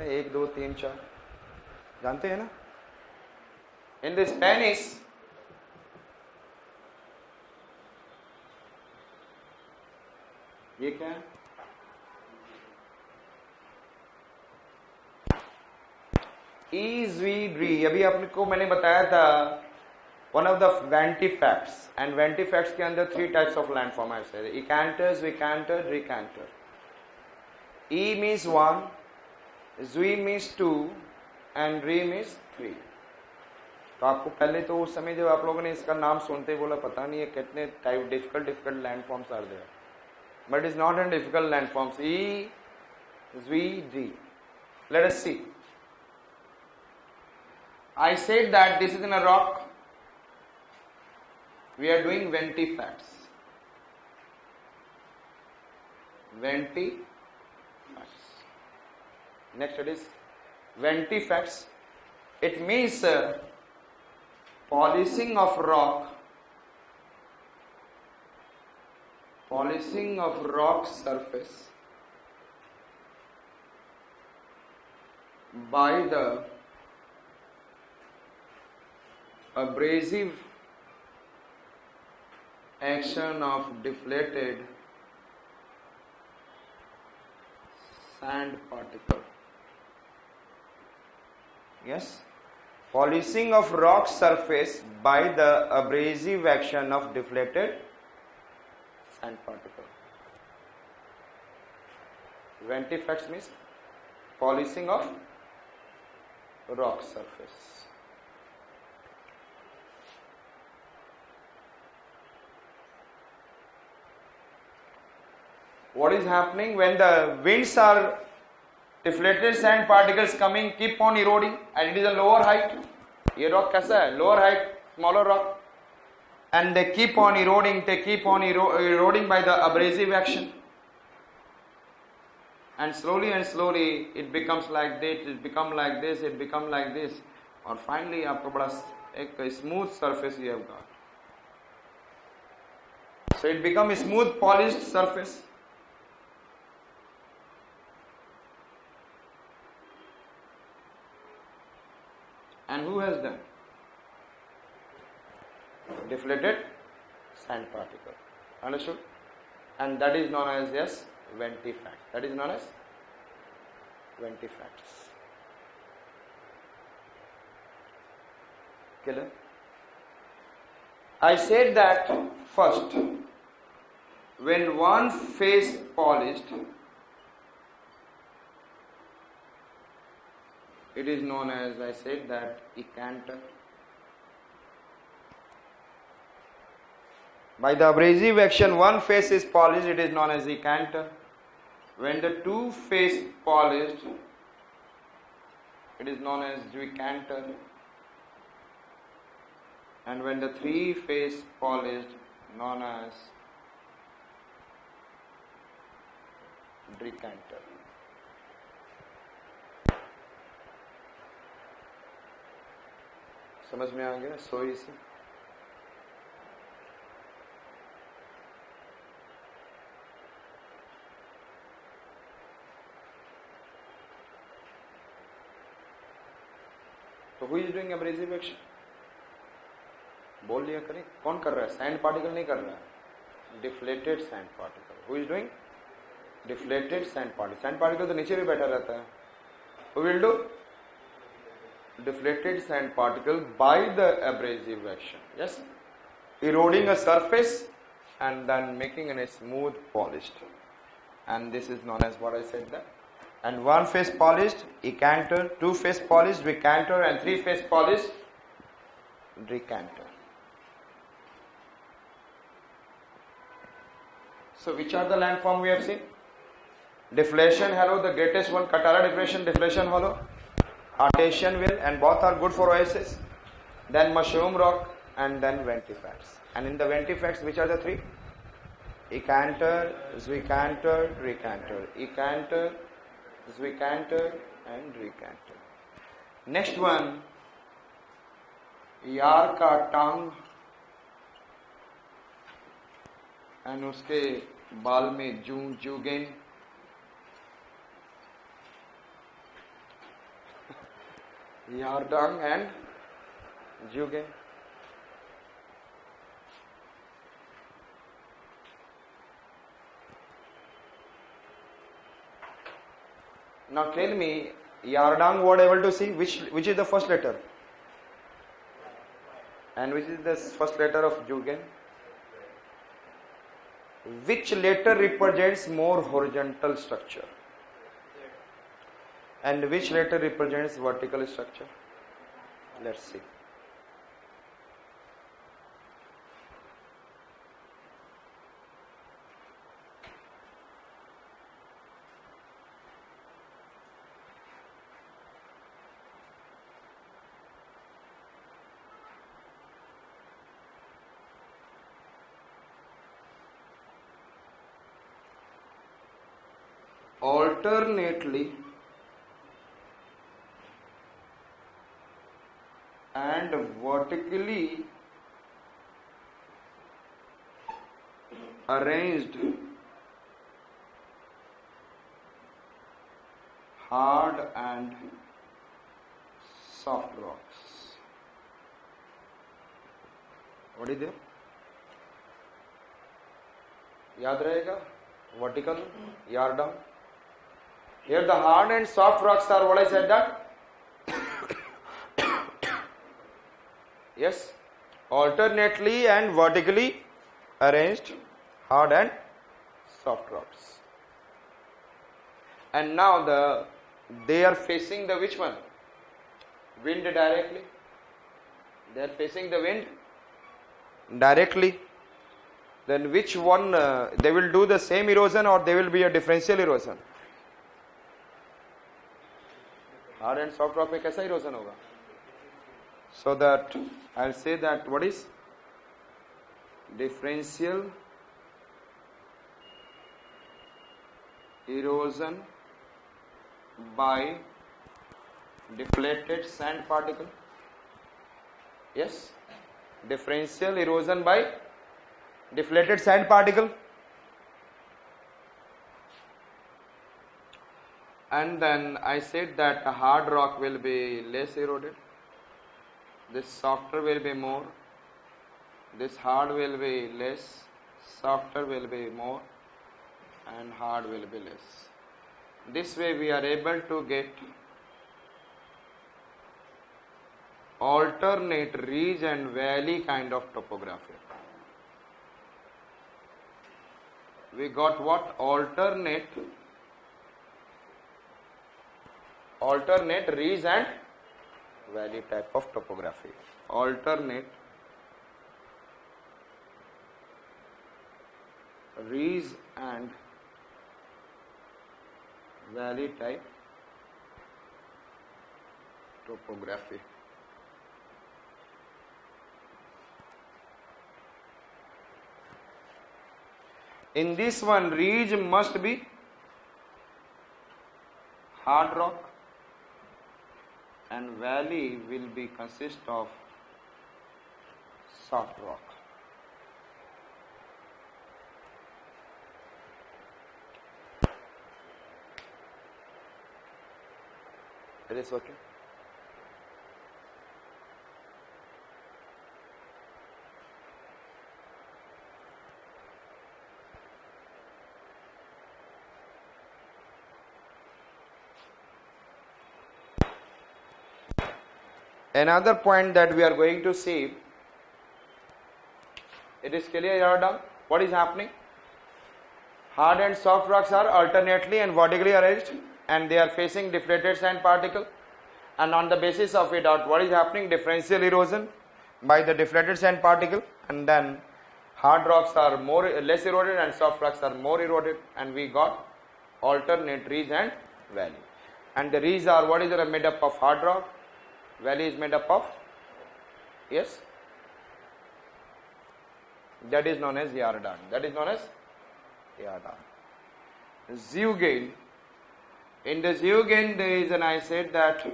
करने, 1 2 3 4 जानते हैं ना. इन द स्पेनिश ये क्या है? ईज़वी अभी आपको मैंने बताया था one of the vanity facts, and vanity facts के अंदर 3 टाइप्स ऑफ लैंडफॉर्म है. इकैंटर्स, विकैंटर, रिकैंटर. E means 1, ज़्वी means 2 and re means 3. तो आपको पहले तो उस समय जब आप लोगों ने इसका नाम सुनते बोला पता नहीं है कितने type difficult landforms are there, but is not an difficult landforms. ई, ज़्वी, री. Let us see. I said that this is in a rock. We are doing Venti facts. Venti facts. Next it is Venti facts. It means polishing of rock. Polishing of rock surface by the abrasive action of deflated sand particle. Yes, polishing of rock surface by the abrasive action of deflated sand particle. Venti facts means polishing of rock surface. What is happening when the winds are deflated sand particles coming, keep on eroding, and it is a lower height. ये rock कैसा है? Lower height, smaller rock, and they keep on eroding. They keep on eroding by the abrasive action, and slowly it becomes like this. It become like this. It become like this, और finally आपको बड़ा एक smooth surface you have got. So it become a smooth polished surface. And who has done? Deflated sand particle. Understood? And that is known as, yes, Venti fact. That is known as Venti facts. Clear? I said that first, when one face polished, it is known as, I said that, ecanter. By the abrasive action, one face is polished, it is known as ecanter. When the two face polished, it is known as decanter. And when the three face polished, known as decanter. समझ में आ गया? सो इसी तो who is doing abrasive action? बोल लिया करें. कौन कर रहा है? सैंड पार्टिकल नहीं कर रहा है. Deflated sand particle. Who is doing? Deflated sand particle. Sand particle तो नीचे भी बैठा रहता है. Who will do? Deflated sand particle by the abrasive action. Yes, eroding a surface and then making it a smooth polished, and this is known as what I said that. And one face polished, ecanter. Two face polished, decanter, and three face polished, decanter. So which are the landform we have seen? Deflation hollow, the greatest one, Katara depression, deflation hollow. Artesian well, and both are good for oasis. Then mushroom rock, and then Venti facts. And in the Venti facts, which are the three? Ecanter, zwicanter, recanter. Ecanter, zwicanter, and recanter. Next one, यार का टांग, and उसके बाल में जुगेन. Yardang and Juge. Now tell me, Yardang what able to see? Which is the first letter? And which is the first letter of Juge? Which letter represents more horizontal structure? And which letter represents vertical structure? Let's see. Alternately and vertically arranged hard and soft rocks. What is there? याद रहेगा? Vertical, Yardang. Here the hard and soft rocks are what I said that? Yes, alternately and vertically arranged hard and soft rocks. And now they are facing the which one? Wind directly. They are facing the wind directly. Then which one they will do the same erosion or there will be a differential erosion? Hard and soft rock में कैसा erosion होगा? So that I'll say that what is differential erosion by deflated sand particle. Yes, differential erosion by deflated sand particle. And then I said that a hard rock will be less eroded, this softer will be more, this hard will be less, softer will be more, and hard will be less. This way we are able to get alternate ridge and valley kind of topography. We got what? Alternate ridge and valley type of topography. Alternate ridge and valley type topography. In this one, ridge must be hard rock and valley will be consist of soft rock. It is okay. Another point that we are going to see, it is clear Yardang, what is happening? Hard and soft rocks are alternately and vertically arranged and they are facing deflated sand particle, and on the basis of it out, what is happening? Differential erosion by the deflated sand particle, and then hard rocks are less eroded and soft rocks are more eroded, and we got alternate ridge and valley. And the ridge are what is made up of hard rock, valley is made up of, yes, that is known as Yardang. That is known as Yardang. Zeugen. In the Zeugen there is, and I said that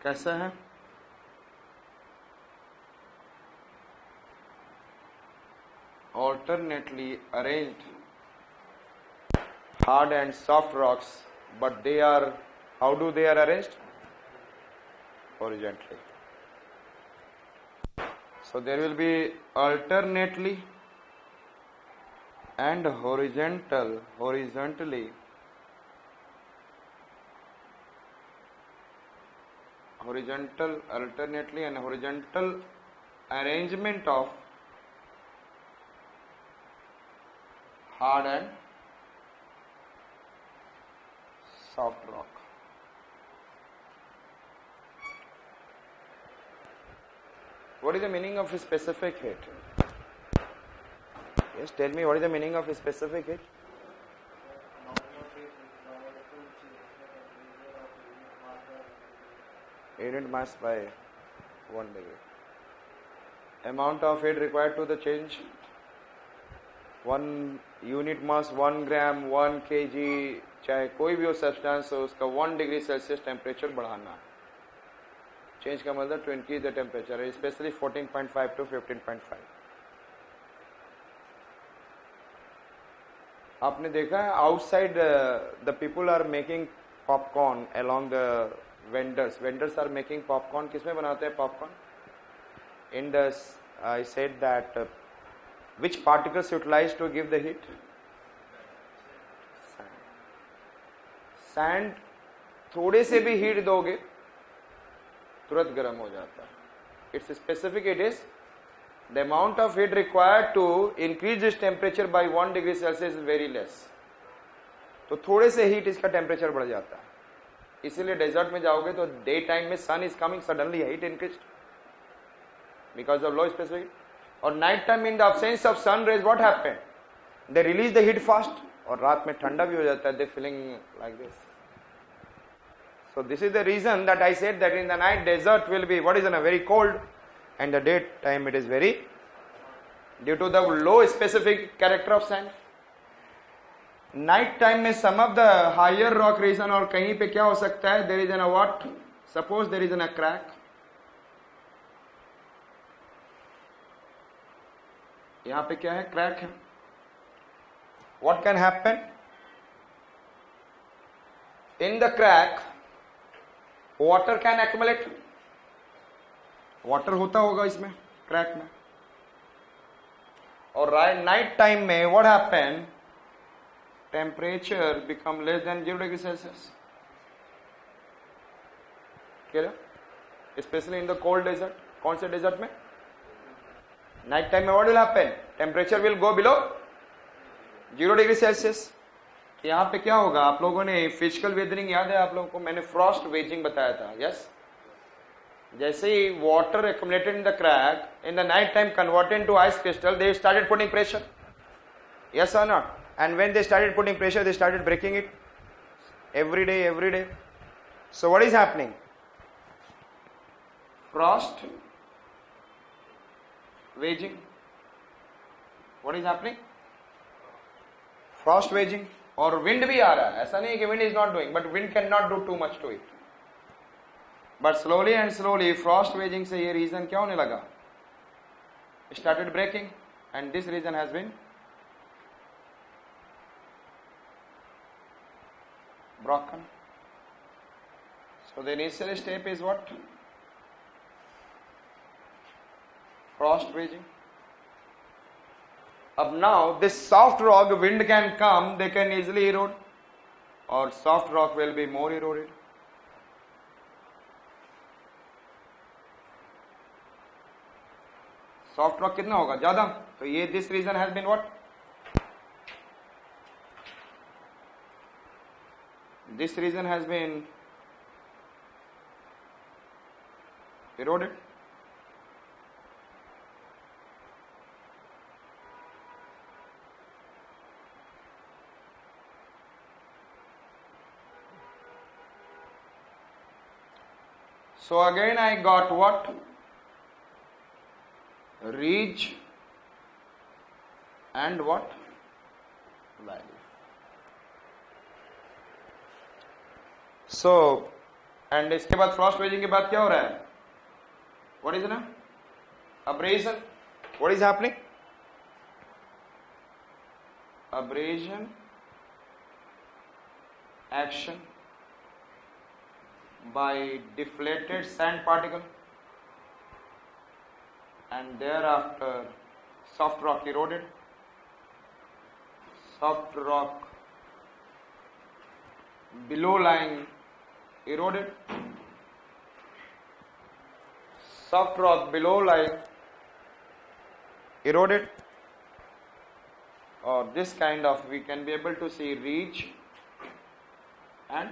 कैसा है? Alternately arranged hard and soft rocks, but they are, how do they are arranged? Horizontally. So there will be alternately and horizontally alternately and horizontal arrangement of hard and soft rock. What is the meaning of specific heat? Yes, tell me, what is the meaning of specific heat? Unit mass by 1 degree. Amount of heat required to the change 1 unit mass 1 gram 1 kg, चाहे कोई भी हो substance हो, उसका 1 degree Celsius temperature बढ़ाना. Change का मतलब to increase the temperature, specially 14.5 to 15.5. आपने देखा है outside the people are making popcorn along the vendors are making popcorn. किसमें बनाते हैं popcorn? In the I said that which particles utilized to give the heat? Sand. थोड़े से भी heat दोगे तुरंत गर्म हो जाता है. Its specific heat is the amount of heat required to increase this temperature by 1 degree Celsius is very less. तो थोड़े से हीट इसका टेम्परेचर बढ़ जाता है. इसीलिए डेजर्ट में जाओगे तो डे टाइम में sun is coming, suddenly heat increase because of low specific. और night time in the absence of sun rays what happen? They release the heat fast, और रात में ठंडा भी हो जाता है. They feeling like this. So this is the reason that I said that in the night desert will be what is in a very cold, and the daytime it is very, due to the low specific character of sand. Night time में some of the higher rock region, और कहीं पे क्या हो सकता है? There is a what? Suppose there is a crack. यहाँ पे क्या है? क्रैक है. What can happen? In the crack, water can accumulate. Water होता होगा इसमें क्रैक में. और नाइट टाइम में what happen? Temperature become less than 0 degree Celsius. Clear? Especially in the cold desert. कौन से desert में? नाइट टाइम में what will happen? Temperature will go below 0 degree Celsius. यहाँ पे क्या होगा? आप लोगों ने फिजिकल वेदरिंग याद है आप लोगों को? मैंने फ्रॉस्ट वेजिंग बताया था. यस. जैसे ही water accumulated in the crack in the night time converted into ice crystal, they started putting pressure. Yes और not? And when they started putting pressure, they started breaking it every day. So what is happening? Frost waging. What is happening? Frost waging. और wind भी आ रहा है. ऐसा नहीं है कि wind is not doing, but wind can not do too much to it. But slowly and slowly frost waging से ये रीजन क्या होने लगा? Started breaking, and this region has been broken. So the initial step is what? Frost waging. Ab now this soft rock, wind can come, they can easily erode, or soft rock will be more eroded. Soft rock कितना होगा? ज्यादा. तो ये this reason has been what? This region has been eroded. So again I got what? Ridge and what? Valley. So and इसके बाद Frost waging के बाद क्या हो रहा है? व्हाट इज ना abrasion? What is happening? Abrasion action by deflated sand particle and thereafter soft rock eroded. Soft rock below lying eroded. Soft rock below lying eroded, or this kind of we can be able to see ridge and